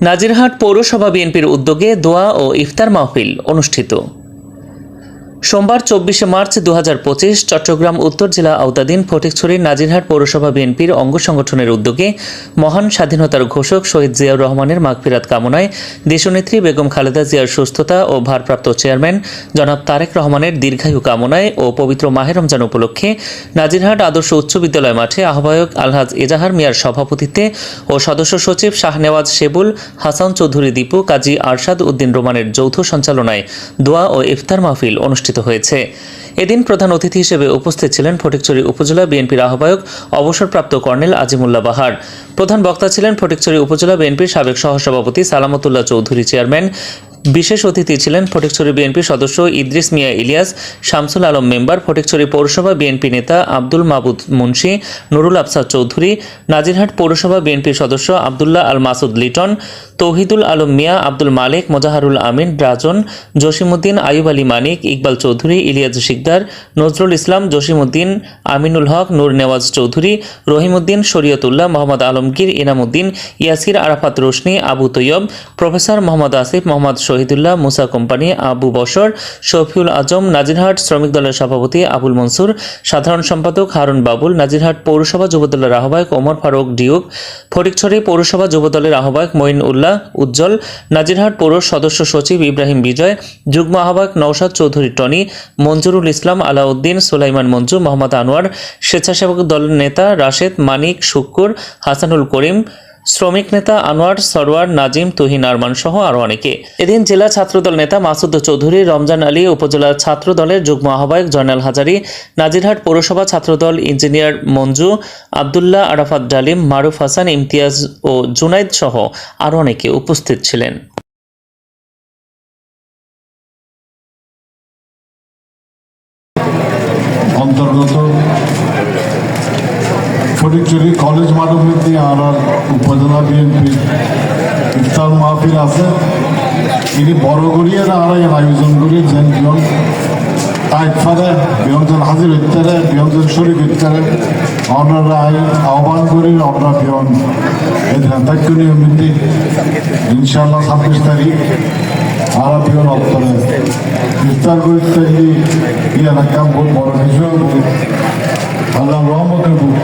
নাজিরহাট পৌরসভা বিএনপির উদ্যোগে দোয়া ও ইফতার মাহফিল অনুষ্ঠিত। সোমবার 24 মার্চ 2025 চট্টগ্রাম উত্তর জেলা আওতাধীন ফটিকছড়ির নাজিরহাট পৌরসভা বিএনপির অঙ্গ সংগঠনের উদ্যোগে মহান স্বাধীনতার ঘোষক শহীদ জিয়াউর রহমানের মাগফিরাত কামনায় দেশনেত্রী বেগম খালেদা জিয়ার সুস্থতা ও ভারপ্রাপ্ত চেয়ারম্যান জনাব তারেক রহমানের দীর্ঘায়ু কামনায় ও পবিত্র মাহে রমজান উপলক্ষে নাজিরহাট আদর্শ উচ্চ বিদ্যালয় মাঠে আহ্বায়ক আলহাজ এজাহার মিয়ার সভাপতিত্বে ও সদস্য সচিব শাহনেওয়াজ শেবুল, হাসান চৌধুরী দীপু, কাজী আরশাদ উদ্দিন রোমানের যৌথ সঞ্চালনায় দোয়া ও ইফতার মাহফিল অনুষ্ঠিত হয়েছে। এদিন প্রধান অতিথি হিসেবে উপস্থিত ছিলেন ফটিকছড়ি উপজেলা বিএনপির আহ্বায়ক অবসরপ্রাপ্ত কর্নেল আজিমুল্লাহ বাহার। প্রধান বক্তা ছিলেন ফটিকছড়ি উপজেলা বিএনপির সাবেক সহসভাপতি সালামতুল্লাহ চৌধুরী চেয়ারম্যান। বিশেষ অতিথি ছিলেন ফটিকছড়ি বিএনপির সদস্য ইদ্রিস মিয়া ইলিয়াস, শামসুল আলম মেম্বার, ফটিকছড়ি পৌরসভা বিএনপি নেতা আব্দুল মাবুদ মুন্সি, নুরুল আফসার চৌধুরী, নাজিরহাট পৌরসভা বিএনপির সদস্য আবদুল্লাহ আল মাসুদ লিটন, তৌহিদুল আলম মিয়া, আব্দুল মালিক, মোজাহারুল আমিন রাজন, জসিমউদ্দিন, আইয়ুব আলী মানিক, ইকবাল চৌধুরী, ইলিয়াস শিকদার, নজরুল ইসলাম, জসিমউদ্দিন, আমিনুল হক, নূর নেওয়াজ চৌধুরী, রহিমউদ্দিন, শরীয়তুল্লাহ, মোহাম্মদ আলমগীর, ইনামউদ্দিন, ইয়াসির আরাফাত রোশনি, আবু তৈয়ব, প্রফেসর মোহাম্মদ আসিফ, মোহাম্মদ শহীদুল্লাহ, মুসা কোম্পানি, আবু বশর, শফিউল আজম, নাজিরহাট শ্রমিক দলের সভাপতি আবুল মনসুর, সাধারণ সম্পাদক হারুন বাবুল, নাজিরহাট পৌরসভা যুবদলের আহ্বায়ক ওমর ফারুক ডিউক, ফটিকছড়ি পৌরসভা যুবদলের আহ্বায়ক মঈন উল্লাহ উজ্জ্বল, নাজিরহাট পৌর সদস্য সচিব ইব্রাহিম বিজয়, যুগ্ম আহ্বায়ক নওশাদ চৌধুরী টনি, মঞ্জুরুল ইসলাম, আলাউদ্দিন, সুলাইমান মঞ্জু, মোহাম্মদ আনোয়ার, স্বেচ্ছাসেবক দলের নেতা রাশেদ, মানিক, শুক্কুর, হাসানুল করিম, শ্রমিক নেতা আনোয়ার, সরওয়ার, নাজিম, তুহিন আরমান সহ আরও অনেকে। এদিন জেলা ছাত্রদল নেতা মাসুদ চৌধুরী, রমজান আলী, উপজেলা ছাত্র দলের যুগ্ম আহ্বায়ক জয়নাল হাজারি, নাজিরহাট পৌরসভা ছাত্রদল ইঞ্জিনিয়ার মঞ্জু, আবদুল্লাহ, আরাফাত ডালিম, মারুফ হাসান, ইমতিয়াজ ও জুনাইদ সহ আরও অনেকে উপস্থিত ছিলেন। অন্তর্গত ফটিকছড়ি কলেজ মাঠের মধ্যে আর উপজেলা বিএনপির ইফতার মাহফিল আছে। এটি বড় করিয়ে আড়াই আয়োজন করিয়েছেন বিয়ন তাইফারে বিয়নজন হাজির হইতারে বিয়নজন শরীফ হইতারে অনারা আহ্বান করি আমরা বিয়ন তাৎক্ষণিক মধ্যে ইনশাআল্লাহ 26 তারিখ আর বিয়ন অন্তরে ইফতার করতে ইয়ে রাখা বহুত বড় কিছু আল্লাহ রহমতের বুক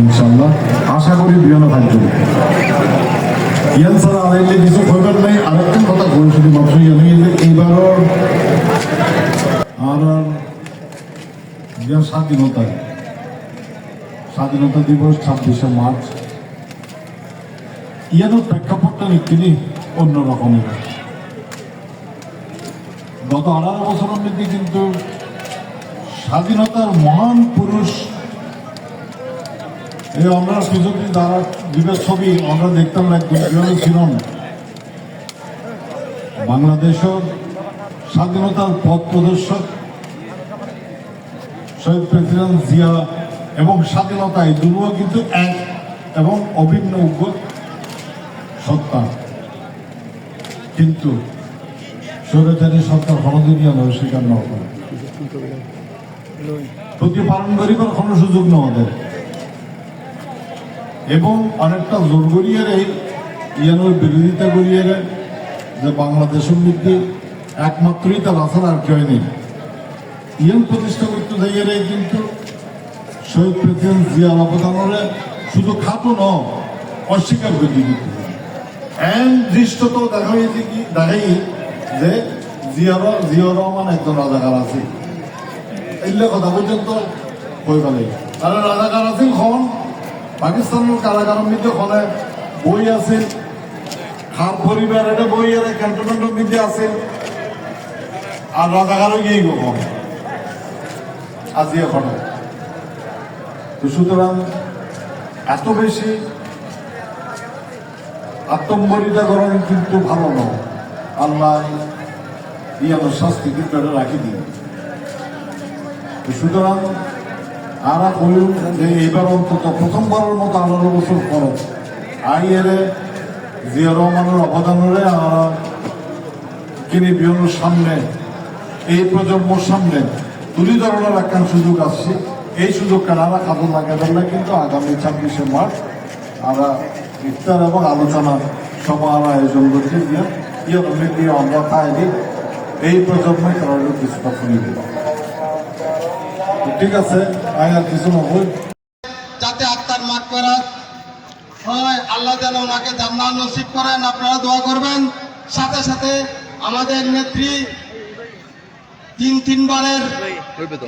ইনশাল্লাহ আশা করি বিয়নও থাকবে। ইয়ান ছাড়া আড়াইলে কিছু খবর নেই। আরেকটা কথা বলি শুধু মাত্র যে এইবারও আর স্বাধীনতা দিবস 26শে মার্চ ইয়ানোর প্রেক্ষাপটটা নিচ্ছিলি অন্যরকমের। গত 18 বছরের মধ্যে কিন্তু স্বাধীনতার মহান পুরুষ এই আমরা সুযোগী দ্বারা যুগের ছবি আমরা দেখতাম একদম ছিলাম। বাংলাদেশের স্বাধীনতার পথ প্রদর্শক শহীদ প্রেসিডেন্ট জিয়া এবং স্বাধীনতা এই দুটো কিন্তু এক এবং অভিন্ন সত্তা। কিন্তু স্বৈরাচারী সরকার কোনোদিনই আমরা স্বীকার না করে প্রতিপালন করিবার কোনো সুযোগ না ওদের এবং অনেকটা জোর করিয়ে ইয়ানোর বিরোধিতা করিয়ে যে বাংলাদেশের মধ্যে একমাত্রই তার আসার আর কেউ নেই। ইয়ান প্রতিষ্ঠা করতে যাইয়ে কিন্তু শহীদ প্রেসিডেন্ট জিয়ার অবদানরে শুধু খাটো ন অস্বীকার করে দিতে দৃষ্টত দেখাই যে জিয়াউর রহমান একজন রাজাকার আছে এগুলো কথা পর্যন্ত হয়ে গেলে আর রাজাকার আছিল খন পাকিস্তানের কারাগারের মধ্যে ওখানে বই আছে খার পরিবার এটা বই আর ক্যান্টনমেন্টের মধ্যে আছে আর রাজাকারও গিয়ে কখন আজি এখন। সুতরাং এত বেশি আত্মমর্যাদাকরণ কিন্তু ভালো নয়। আল্লাহ ইয়ানোর শাস্তি কিন্তু এটা রাখি দিন। সুতরাং আর বলুন যে এইবার অন্তত প্রথমবারের মতো 18 বছর পর আইএরে জিয়া রহমানের অবদানরে আমরা কিনে বিয়নের সামনে এই প্রজন্মর সামনে তুলি ধরনের একটা সুযোগ আসছে। এই সুযোগটা নারা খাদর লাগে কিন্তু আগামী 26শে মার্চ আমরা ইফতার এবং আলোচনা সভার আয়োজন করছে দিয়ে আমরা তাইলে এই প্রজন্মে তারা কিছুটা শুনি দিল। ঠিক আছে, আয় আর কিছু নবই যাতে আত্মার মাগফিরাত হয়, আল্লাহ যেন ওনাকে জান্নাত নসিব করেন, আপনারা দোয়া করবেন। সাথে সাথে আমাদের নেত্রী তিনবারের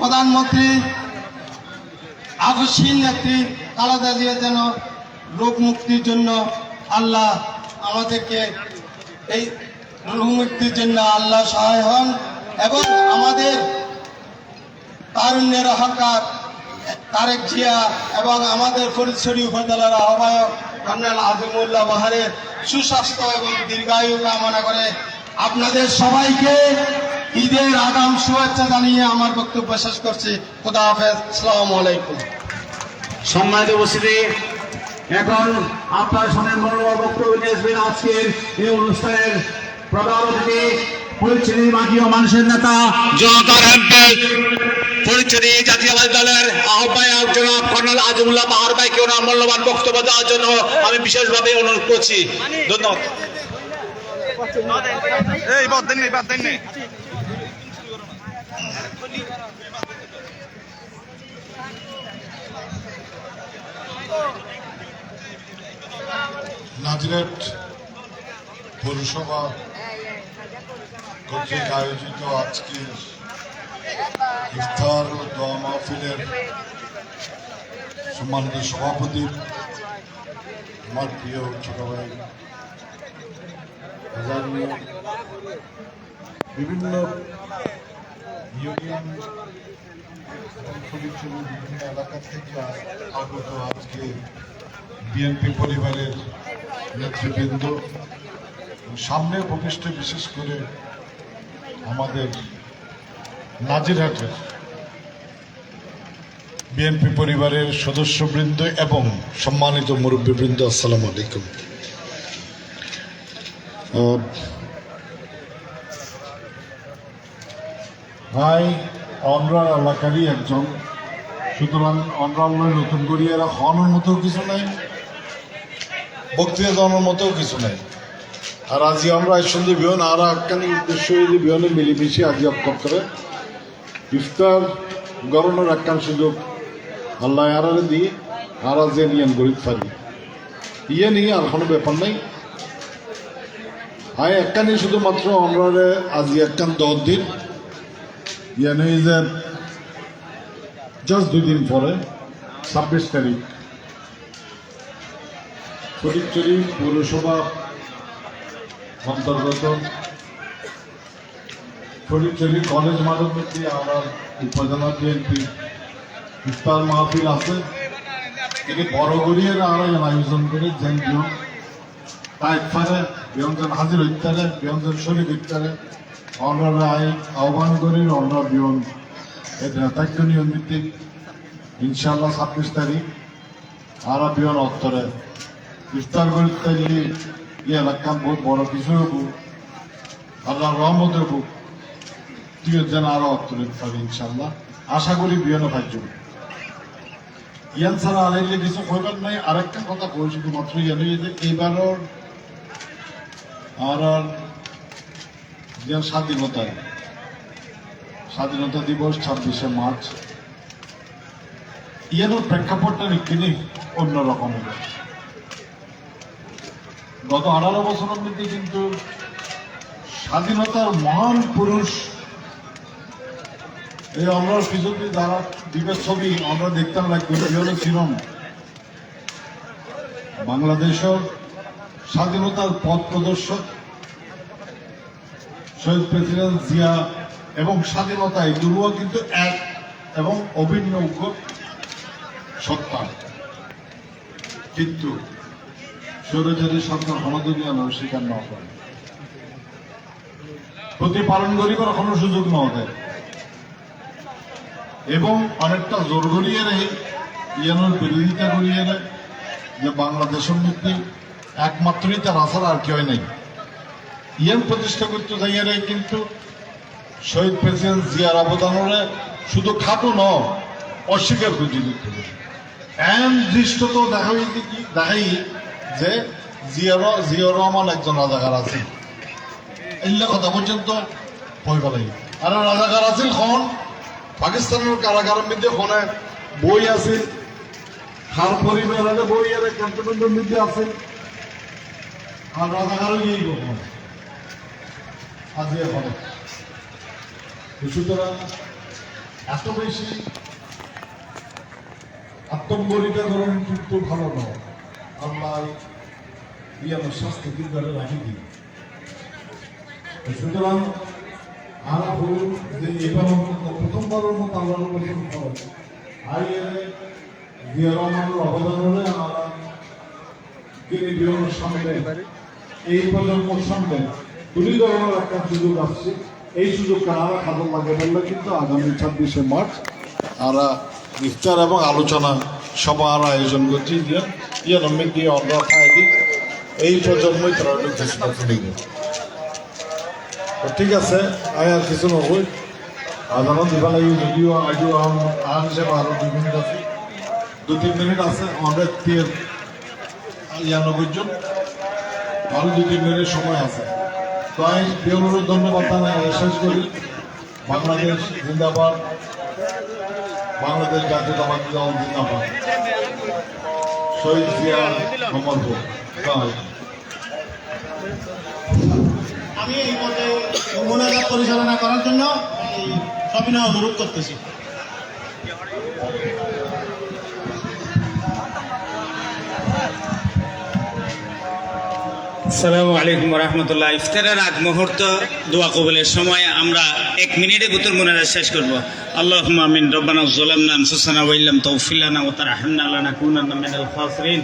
প্রধানমন্ত্রী আফসীন নেত্রী খালেদা জিয়া যেন রোগ মুক্তির জন্য আল্লাহ আমাদেরকে এই রোগ মুক্তির জন্য আল্লাহ সহায় হন, এবং আমাদের তারুণ্যের হকার তারেক জিয়া এবং আমাদের ফরিদছড়ি উপজেলার আহ্বায়ক কর্নেল আজিমুল্লাহ বাহারের সুস্বাস্থ্য এবং দীর্ঘায়ু কামনা করে আপনাদের সবাইকে ঈদের আগাম শুভেচ্ছা জানিয়ে আমার বক্তব্য শেষ করছি। খোদা হাফেজ, আসসালামু আলাইকুম। সম্মানিত উপস্থিতি, এখন আপনার সামনে মনোরম বক্তব্য নিয়ে আসবেন আজকের এই অনুষ্ঠানের প্রধান অতিথি ফরিদছড়ি মাটি ও মানুষের নেতা জনতার এমপি ফরিদছড়ি জাতীয়বাদী দলের আহ্বায়ক জনাব কর্নেল আজিমুল্লাহ বাহার ভাইকে ওনার মূল্যবান বক্তব্য দেওয়ার জন্য আমি বিশেষভাবে অনুরোধ করছি। ধন্যবাদ। নাজিরহাট পৌরসভা কর্তৃক আয়োজিত আজকের ইফতার ও দোয়া মাহফিলের সম্মানিত সভাপতি আমার প্রিয় ছোট ভাই বিভিন্ন ইউনিয়ন এবং বিভিন্ন এলাকা থেকে আগত আজকে বিএনপি পরিবারের নেতৃবৃন্দ, সামনে ভবিষ্যতে বিশেষ করে আমাদের নাজিরহাটের বিএনপি পরিবারের সদস্যবৃন্দ এবং সম্মানিত মুরব্বীবৃন্দ, আসসালামু আলাইকুম। ভাই অনরার এলাকারই একজন, সুতরাং অনরাল নতুন করিয়ারা হওয়ার মতো কিছু নাই, বক্তৃতা দেওয়ার মতো কিছু নাই। আর আজি আমরা সন্ধে বিহন আর একখানি উদ্দেশ্য বিহনে মিলিমিশে আজি অক্ষর করে ইফতার গরমের একখান সুযোগ আল্লাহ আরারে দিয়ে আর যে নিয়ম গরিব পারি ইয়ে নিয়ে আর কোনো ব্যাপার নাই। আয় একখানি শুধুমাত্র অনরারে আজি একখান 10 দিন ইয়ে নেই যে জাস্ট 2 দিন পরে 26 তারিখ ফটিকছড়ি পৌরসভা অন্তর্গত ফটিকছড়ি কলেজ মাঠের মধ্যে আমার উপজেলা বিএনপি ইফতার মাহফিল আছে। এটি বড় গড়িয়ে আয়োজন করে যেন বিহন তাইফারে বিহনজন হাজির ইফতারে বিহনজন শরীফ ইফতারে অনরা আহ্বান করি অনরা বিহন এটা তাক্য নিয়ম ভিত্তিক ইনশাল্লাহ 26 তারিখ আর বিহন অত্তরে ইফতার করতে এলাকা বহুত বড় কিছু হব, আল্লাহ রহমত হব, তুই যেন আরো অত্তরে পারি ইনশাল্লাহ আশা করি বিহন ভাজ্য ইয়ান ছাড়া আলাইলে কিছু কইবার নাই। আরেকটা কথা কই শুধুমাত্র জানি যে এইবারও আর স্বাধীনতা দিবস 26শে মার্চ ইয়ানোর প্রেক্ষাপটটা একটুখানি অন্যরকম হবে। গত 18 বছরের মধ্যে কিন্তু স্বাধীনতার মহান পুরুষ এই আমরা পিছনে যারা দিবের ছবি আমরা দেখতাম লাগবে ছিলাম বাংলাদেশের স্বাধীনতার পথ প্রদর্শক শহীদ প্রেসিডেন্ট জিয়া এবং স্বাধীনতা এই দুটো কিন্তু এক এবং অভিন্ন সত্তা, কিন্তু স্বৈরাচারী সরকার হনদুনিয়া নয় স্বীকার না করে প্রতিপালন করিবার কোনো সুযোগ না দেয় এবং অনেকটা জোর গড়িয়ে রে ইয়ানোর বিরোধিতা করিয়ে রে যে বাংলাদেশের মধ্যে একমাত্রই তার আসার আর কেউ নেই। ইয়ান প্রতিষ্ঠা করতে যাইয়া রে কিন্তু শহীদ প্রেসিডেন্ট জিয়ার অবদানরে শুধু খাটো ন অস্বীকার করে দিতে এমন দৃষ্ট তো দেখাই যে জিয়াউর রহমান একজন রাজাকার আছেন, এইগুলা কথা পর্যন্ত ভয় পেলাই। আর রাজাকার আছেন খন পাকিস্তানের কারাগারের মধ্যে খনে বই আছে, খার পরিবারের বই আর ক্যান্টনমেন্টের মধ্যে আছে, আর রাজাকারও গিয়ে কখন আজ এখন। সুতরাং এত বেশি আত্মম্বরিতা ধরুন কিন্তু ভালো নয়। আল্লাহ আমার স্বাস্থ্য কিন্তু রাখি দিই। সুতরাং আর বলুন যে এবার প্রথমবারের মতো আল্লাহর পছন্দ হয় আর জিয়া রহমানের অবদান হলে আমরা তিনি বিরোধের সামনে এই প্রজন্মের সামনে তুলে ধরানোর একটা সুযোগ আসছে। এই সুযোগটা আরো খাবার লাগে বললে কিন্তু আগামী 26শে মার্চ আমরা ইফতার এবং আলোচনা সবার আয়োজন করছি। নম্বর দিয়ে অন্য খাই দিই এই প্রজন্মই তারা ঠিক আছে। আমি আর কিছু নবই আদালত দিবা লাগি যদিও আজও আন হিসেবে আরো 2 মিনিট আছে, 2-3 মিনিট আছে আমাদের 93 জন, আরো 2-3 মিনিট সময় আছে। তো আমি বিয়নুর ধন্যবাদ শেষ করি। বাংলাদেশ জিন্দাবাদ, বাংলাদেশ জাতীয়তাবাদী দল জিন্দাবাদ, শহীদ জিয়া অমরপুর। আমি এই পথে মোনাজাত পরিচালনা করার জন্য সবিনয় অনুরোধ করতেছি। আসসালামু আলাইকুম রহমতুল্লাহ। ইফতারের আগ মুহূর্ত দোয়া কবুলের সময় আমরা 1 মিনিটে ভিতর মোনাজাত শেষ করব। আল্লাহুম্মা আমিন। রব্বানা যালামনা আনফুসানা ওয়া ইল্লাম তাগফির লানা ওয়া তারহামনা লানাকুনান্না মিনাল খাসিরিন।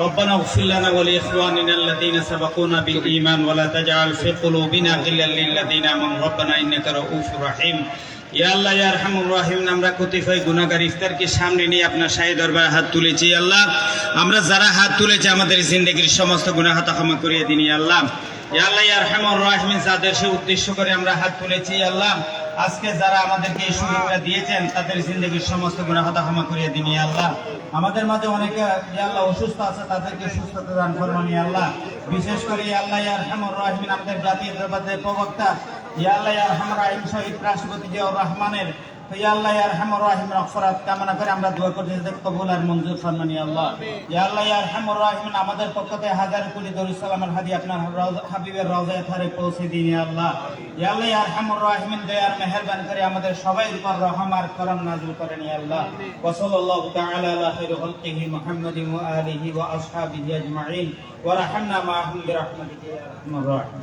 ربنا اغفر لنا ولإخواننا الذين سبقونا بالإيمان ولا تجعل في قلوبنا غلا للذين آمنوا ربنا إنك رؤوف رحيم। ইয়া আল্লাহ ইয়া আরহামুর রাহিম, আমরা কতিপয় গুনাহগার ইফতারকে সামনে নিয়ে আপনার শাহী দরবারে হাত তুলেছি। আল্লাহ, আমরা যারা হাত তুলেছি আমাদের জিন্দেগির সমস্ত গুনাহ খাতা ক্ষমা করিয়ে দিন। আল্লাহ ইয়া আল্লাহ ইয়া আরহামুর রাহিম, যাদের সে উদ্দেশ্য করে আমরা হাত তুলেছি আল্লাহ, আজকে যারা আমাদেরকে এই সুযোগটা দিয়েছেন তাদের জিন্দেগির সমস্ত গুনাহ খাতা ক্ষমা করিয়ে দিন। আল্লাহ, আমাদের মাঝে অনেকে ইয়া আল্লাহ অসুস্থ আছে, তাদেরকে সুস্থতা দান ফরমান। আল্লাহ, বিশেষ করে ইয়া আল্লাহ ইয়া আরহামুর রাহিম, আমাদের জাতীয় দরবারের প্রবক্তা ইয়া আল্লাহ ইয়া আরহামুর রাহিম শহীদ রাষ্ট্রপতি জিয়াউর রহমানের ইয়া আল্লাহ ইয়া আরহামুর রাহিম মাগফিরাত কামনা করে আমরা দোয়া করছি যে কবুল আর মঞ্জুর ফরমান। আল্লাহ ইয়া আল্লাহ ইয়া আরহামুর রাহিম, আমাদের পক্ষ থেকে 1000 কোটি দরুদ সালামের হাদিয়া আপনার হাবিবের রওজায়ে তাহরে পৌঁছে দিন। আল্লাহ ইয়া আল্লাহ ইয়া আরহামুর রাহিম, দয়ার মেহেরবান করে আমাদের সবাইর উপর রহম আর করম নাযিল করেন। আল্লাহ ওয়া সাল্লাল্লাহু তাআলা আলা খায়রি খালকিহি মুহাম্মাদিন ওয়া আলিহি ওয়া আসহাবিহি আজমাইন ওয়া রাহমনা মাআহুম বিরাহমাতিকা ইয়া আরহামার রাহিম।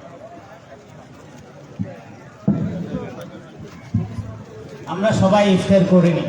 আমরা সবাই ইফতার করে নিই।